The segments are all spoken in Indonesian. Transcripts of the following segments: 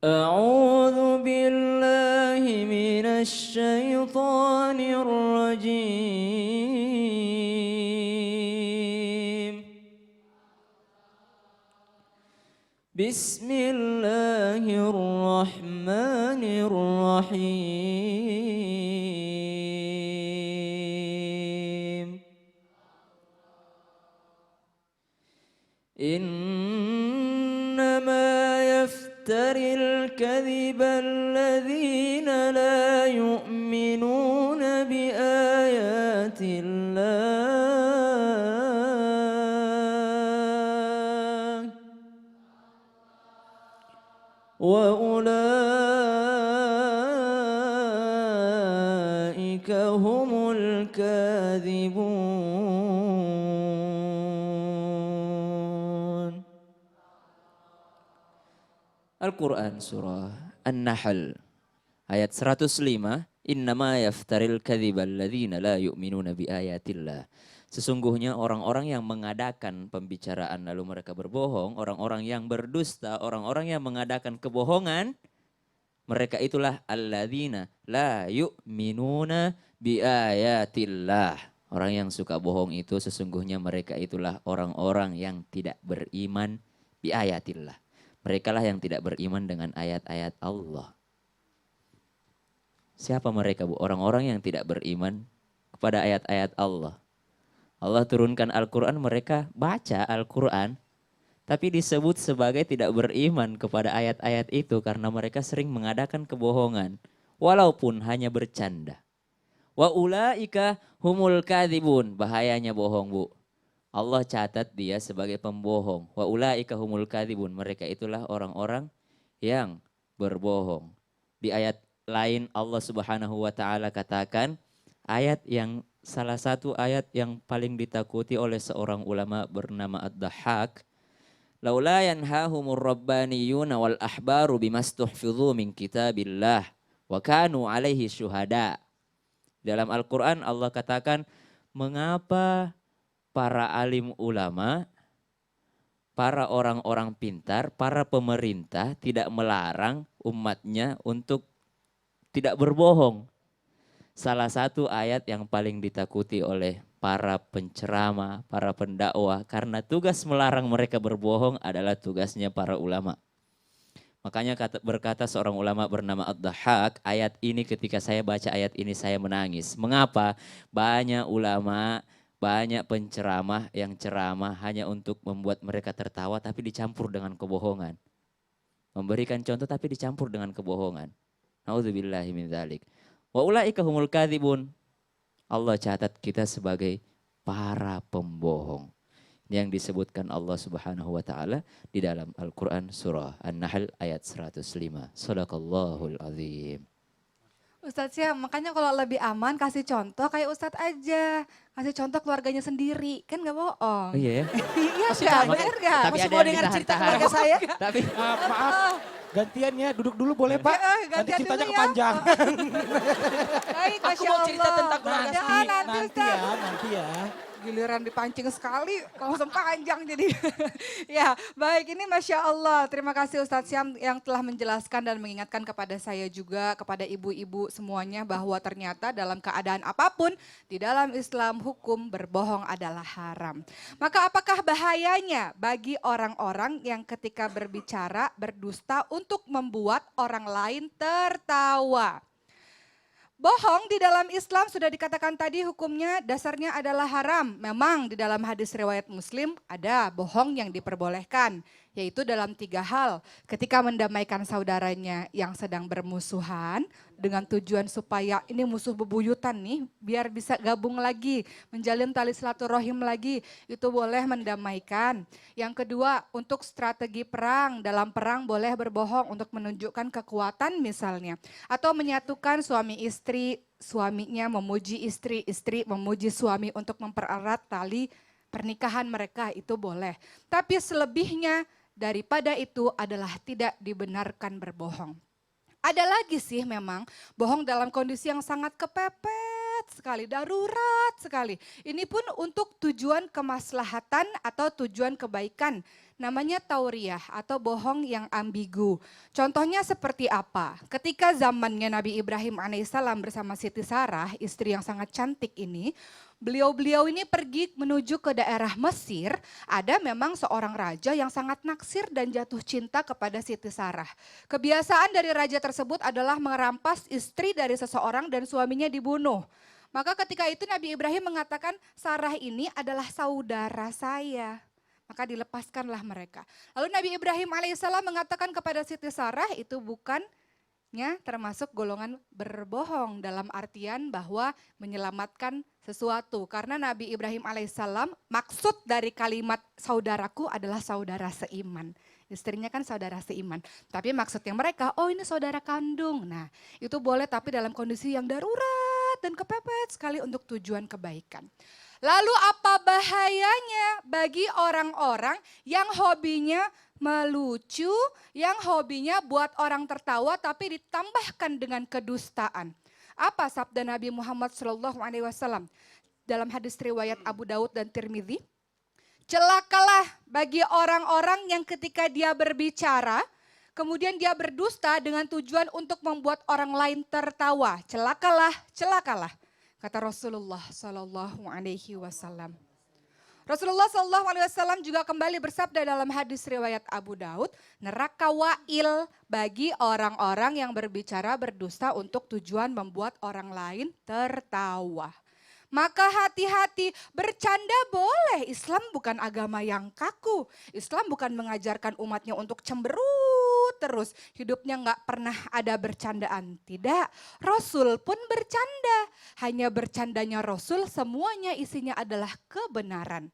أعوذ بالله من الشيطان الرجيم بسم الله الرحمن الرحيم إنما يفتري الكذب الذين لا يؤمنون بآيات الله وأولئك هم الكاذبون. Al-Quran surah An-Nahl ayat 105. Innama yaftaril kadzibal ladzina la yu'minuna biayatillah. Sesungguhnya orang-orang yang mengadakan pembicaraan lalu mereka berbohong, orang-orang yang berdusta, orang-orang yang mengadakan kebohongan, mereka itulah alladzina la yu'minuna biayatillah. Orang yang suka bohong itu sesungguhnya mereka itulah orang-orang yang tidak beriman biayatillah. Mereka lah yang tidak beriman dengan ayat-ayat Allah. Siapa mereka, Bu? Orang-orang yang tidak beriman kepada ayat-ayat Allah. Allah turunkan Al-Quran, mereka baca Al-Quran, tapi disebut sebagai tidak beriman kepada ayat-ayat itu karena mereka sering mengadakan kebohongan, walaupun hanya bercanda. Wa ulaika humul kadzibun. Bahayanya bohong, Bu. Allah catat dia sebagai pembohong. Wa ulaika humul kadzibun. Mereka itulah orang-orang yang berbohong. Di ayat lain Allah Subhanahu wa taala katakan, ayat yang salah satu ayat yang paling ditakuti oleh seorang ulama bernama Ad-Dahhak, laula yanhahumur rabbaniyuna wal ahbaru bimastuhfidzu min kitabillah wa kanu alaihi syuhada. Dalam Al-Qur'an Allah katakan, mengapa para alim ulama, para orang-orang pintar, para pemerintah tidak melarang umatnya untuk tidak berbohong. Salah satu ayat yang paling ditakuti oleh para penceramah, para pendakwah, karena tugas melarang mereka berbohong adalah tugasnya para ulama. Makanya berkata seorang ulama bernama Ad-Dahhak, ayat ini ketika saya baca ayat ini saya menangis. Mengapa? Banyak ulama, banyak penceramah yang ceramah hanya untuk membuat mereka tertawa tapi dicampur dengan kebohongan. Memberikan contoh tapi dicampur dengan kebohongan. Nauzubillahi min dzalik. Wa ulaika humul kadzibun. Allah catat kita sebagai para pembohong. Yang disebutkan Allah Subhanahu wa taala di dalam Al-Qur'an surah An-Nahl ayat 105. Shadaqallahul azim. Ustadz Syam, makanya kalau lebih aman kasih contoh kayak Ustadz aja. Kasih contoh keluarganya sendiri, kan gak bohong. Oh iya ya? Iya Masih gak, tahu. bener gak? Tapi Masih ada mau yang dengar cerita ditahan-tahan. keluarga saya? Tapi Maaf, gantiannya duduk dulu boleh Pak? Nanti gantian ceritanya dulu ya. kepanjangan. Baik, Aku Masya mau cerita Allah. tentang keluarga Jangan saya. nanti Ustadz. Nanti ya. Giliran dipancing sekali, langsung panjang jadi. Ya, baik ini Masya Allah. Terima kasih Ustadz Syam yang telah menjelaskan dan mengingatkan kepada saya juga, kepada ibu-ibu semuanya bahwa ternyata dalam keadaan apapun, di dalam Islam hukum berbohong adalah haram. Maka apakah bahayanya bagi orang-orang yang ketika berbicara berdusta untuk membuat orang lain tertawa? Bohong di dalam Islam sudah dikatakan tadi hukumnya dasarnya adalah haram. Memang di dalam hadis riwayat Muslim ada bohong yang diperbolehkan. Yaitu dalam 3 hal. Ketika mendamaikan saudaranya yang sedang bermusuhan dengan tujuan supaya ini musuh bebuyutan nih. Biar bisa gabung lagi, menjalin tali silaturahim lagi. Itu boleh mendamaikan. Yang kedua untuk strategi perang. Dalam perang boleh berbohong untuk menunjukkan kekuatan misalnya. Atau menyatukan suami istri, suaminya memuji istri, istri memuji suami untuk mempererat tali pernikahan mereka itu boleh. Tapi selebihnya daripada itu adalah tidak dibenarkan berbohong. Ada lagi sih memang bohong dalam kondisi yang sangat kepepet darurat sekali. Ini pun untuk tujuan kemaslahatan atau tujuan kebaikan. Namanya tauriyah atau bohong yang ambigu. Contohnya seperti apa? Ketika zamannya Nabi Ibrahim alaihissalam bersama Siti Sarah, istri yang sangat cantik ini, beliau-beliau ini pergi menuju ke daerah Mesir, ada memang seorang raja yang sangat naksir dan jatuh cinta kepada Siti Sarah. Kebiasaan dari raja tersebut adalah merampas istri dari seseorang dan suaminya dibunuh. Maka ketika itu Nabi Ibrahim mengatakan, Sarah ini adalah saudara saya. Maka dilepaskanlah mereka. Lalu Nabi Ibrahim alaihissalam mengatakan kepada Siti Sarah, itu bukannya termasuk golongan berbohong dalam artian bahwa menyelamatkan sesuatu. Karena Nabi Ibrahim alaihissalam maksud dari kalimat saudaraku adalah saudara seiman. Istrinya kan saudara seiman. Tapi maksudnya mereka, oh ini saudara kandung. Nah itu boleh tapi dalam kondisi yang darurat dan kepepet sekali untuk tujuan kebaikan. Lalu apa bahayanya bagi orang-orang yang hobinya melucu, yang hobinya buat orang tertawa tapi ditambahkan dengan kedustaan. Apa sabda Nabi Muhammad SAW dalam hadis riwayat Abu Daud dan Tirmidzi? Celakalah bagi orang-orang yang ketika dia berbicara, kemudian dia berdusta dengan tujuan untuk membuat orang lain tertawa. Celakalah, celakalah. Kata Rasulullah Sallallahu Alaihi Wasallam. Rasulullah Sallallahu Alaihi Wasallam juga kembali bersabda dalam hadis riwayat Abu Daud, neraka wail bagi orang-orang yang berbicara berdusta untuk tujuan membuat orang lain tertawa. Maka hati-hati, bercanda boleh. Islam bukan agama yang kaku. Islam bukan mengajarkan umatnya untuk cemberut terus. Hidupnya nggak pernah ada bercandaan. Tidak, Rasul pun bercanda. Hanya bercandanya Rasul semuanya isinya adalah kebenaran.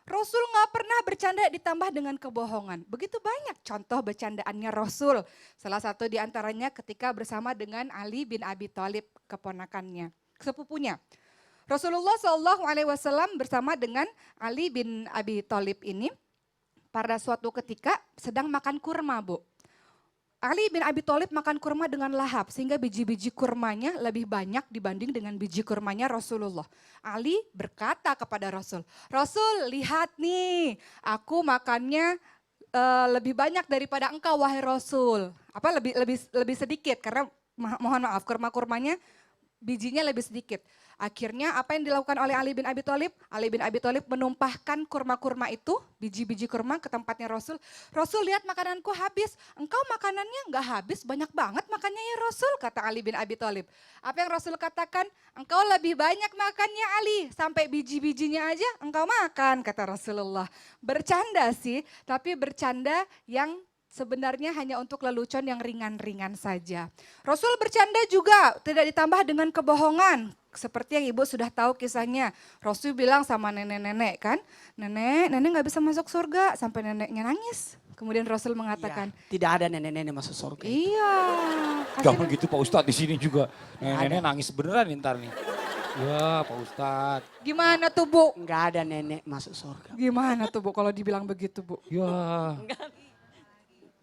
Rasul nggak pernah bercanda ditambah dengan kebohongan. Begitu banyak contoh bercandaannya Rasul. Salah satu diantaranya ketika bersama dengan Ali bin Abi Thalib, keponakannya, sepupunya. Rasulullah SAW bersama dengan Ali bin Abi Thalib ini pada suatu ketika sedang makan kurma, Bu. Ali bin Abi Thalib makan kurma dengan lahap sehingga biji-biji kurmanya lebih banyak dibanding dengan biji kurmanya Rasulullah. Ali berkata kepada Rasul, Rasul lihat nih aku makannya lebih banyak daripada engkau wahai Rasul. Apa lebih sedikit karena mohon maaf kurma-kurmanya bijinya lebih sedikit. Akhirnya apa yang dilakukan oleh Ali bin Abi Thalib? Ali bin Abi Thalib menumpahkan kurma-kurma itu, biji-biji kurma ke tempatnya Rasul. Rasul lihat makananku habis, engkau makanannya enggak habis, banyak banget makannya ya Rasul, kata Ali bin Abi Thalib. Apa yang Rasul katakan? Engkau lebih banyak makannya Ali, sampai biji-bijinya aja engkau makan, kata Rasulullah. Bercanda sih, tapi bercanda yang sebenarnya hanya untuk lelucon yang ringan-ringan saja. Rasul bercanda juga tidak ditambah dengan kebohongan. Seperti yang Ibu sudah tahu kisahnya. Rasul bilang sama nenek-nenek kan, nenek gak bisa masuk surga sampai neneknya nangis. Kemudian Rasul mengatakan, Ya, tidak ada nenek-nenek masuk surga. iya. Jangan gitu Pak Ustadz di sini juga. Nenek nangis beneran ntar nih. Ya Pak Ustadz. Gimana tuh Bu? Enggak ada nenek masuk surga. Gimana tuh Bu kalau dibilang begitu Bu? Ya. Enggak,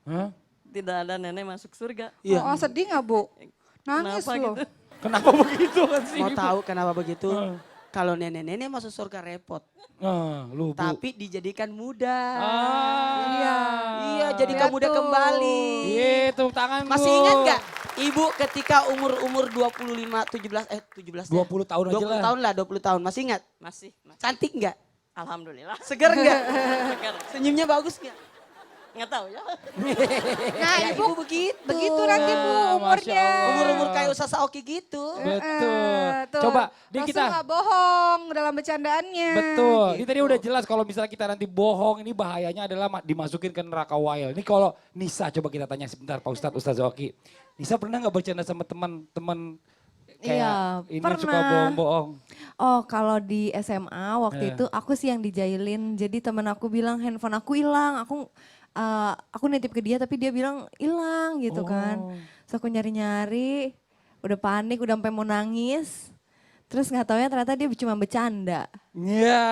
Hah? tidak ada nenek masuk surga. Iya. Oh, sedih gak Bu? Nangis Kenapa loh. gitu? Kenapa begitu kan sih? Mau tahu kenapa begitu? Heeh. Kalau nenek-nenek masuk surga repot, Nah, lu Bu. tapi dijadikan muda. Iya. Iya, jadikan Lihat muda tuh. kembali. Iya, tepuk tangan Masih Bu. ingat gak? Ibu ketika umur 17 20 tahun aja 20 lah. tahun lah, 20 tahun. Masih ingat? Masih, masih. Cantik gak? Alhamdulillah. Seger gak? Segar. Senyumnya bagus gak? Nggak tahu ya. Nah Ya, Ibu begitu. begitu nanti Bu Nah, Masya umurnya. Allah. Umur-umur kayak Ustaz Saoki gitu. Betul. Tuh, Coba, di Rasul kita. gak bohong dalam bercandaannya. Betul. Ini Gitu. tadi udah jelas kalau misalnya kita nanti bohong, ini bahayanya adalah dimasukin ke neraka wail. Ini kalau Nisa coba kita tanya sebentar Pak Ustadz, Ustaz Zoki. Nisa pernah nggak bercanda sama teman-teman kayak Iya, ini pernah. suka bohong-bohong? Oh, kalau di SMA Iya. waktu itu aku sih yang dijailin. Jadi temen aku bilang handphone aku hilang. Aku nitip ke dia tapi dia bilang hilang gitu kan. Oh. Terus aku nyari-nyari, udah panik, udah sampai mau nangis. Terus nggak taunya ternyata dia cuma bercanda. Iya.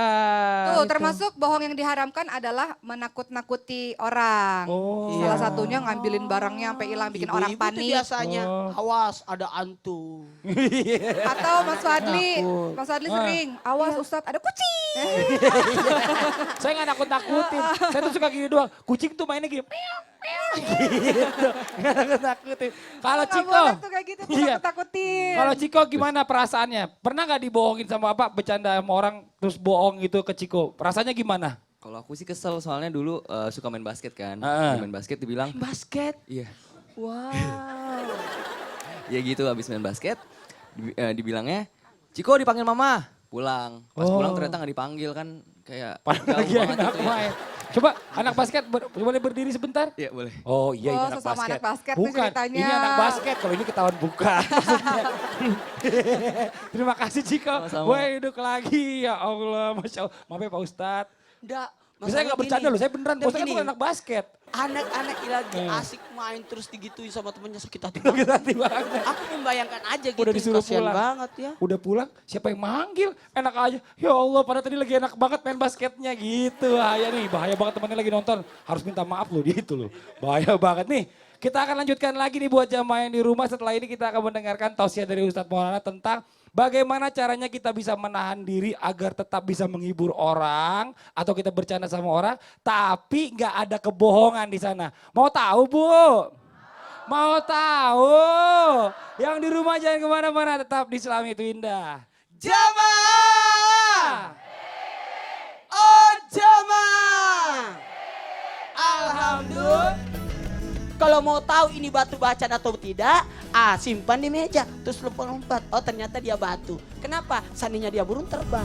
Tuh, itu. termasuk bohong yang diharamkan adalah menakut-nakuti orang. Oh. Salah satunya ngambilin barangnya sampai hilang, bikin orang Ibu-ibu tuh panik. biasanya, Oh. awas ada antu. Atau Mas Fadli, Takut. Mas Fadli sering, awas Ustadz ada kucing. Saya nggak nakut-nakutin. Saya tuh suka gini doang. Kucing tuh mainnya gini. Meow, meow. Gitu. Nggak nakut-nakutin. Kalau Nggak Ciko. boleh tuh kayak gitu, tuh Iya. takut-takutin. Kalau Ciko gimana perasaannya? Pernah nggak dibohongin sama apa? Bercanda sama orang terus bohong gitu ke Ciko. Rasanya gimana? Kalau aku sih kesel soalnya dulu suka main basket kan. Heeh. Main basket dibilang, Basket. iya. Wow. Ya gitu habis main basket dibilangnya, Ciko dipanggil mama. Pulang. Pas Oh. pulang ternyata nggak dipanggil kan kayak Padahal lagi jauh banget enak gitu ya. main. Coba anak basket boleh berdiri sebentar? Iya boleh. Oh iya ini Oh, anak sesama basket. anak basket nih Bukan, ceritanya. ini anak basket. Kalau ini ketahuan bukan. maksudnya. Terima kasih Ciko. Sama-sama. Gue hidup lagi ya Allah. Masya Allah. Maaf ya Pak Ustadz. Enggak. Saya nggak bercanda loh, saya beneran. Dan Saya kan gini, bukan anak basket. Anak-anak lagi asik main terus digituin sama temennya sakit hati. Sakit hati banget. Aku membayangkan aja gitu. Udah disuruh kasihan pulang. banget ya. Udah pulang, siapa yang manggil? Enak aja. Ya Allah, padahal tadi lagi enak banget main basketnya gitu. Bahaya nih, bahaya banget temannya lagi nonton. Harus minta maaf loh gitu loh. Bahaya banget nih. Kita akan lanjutkan lagi nih buat jamaah yang di rumah. Setelah ini kita akan mendengarkan tausiah dari Ustadz Maulana tentang bagaimana caranya kita bisa menahan diri agar tetap bisa menghibur orang. Atau kita bercanda sama orang, tapi nggak ada kebohongan di sana. Mau tahu Bu? Mau tahu? Yang di rumah jangan kemana-mana, tetap di Islam itu indah. Jamaah! Oh jamaah! Alhamdulillah. Kalau mau tahu ini batu bacaan atau tidak, simpan di meja. Terus lompat-lompat. Oh ternyata dia batu. Kenapa? Seandainya dia burung terbang.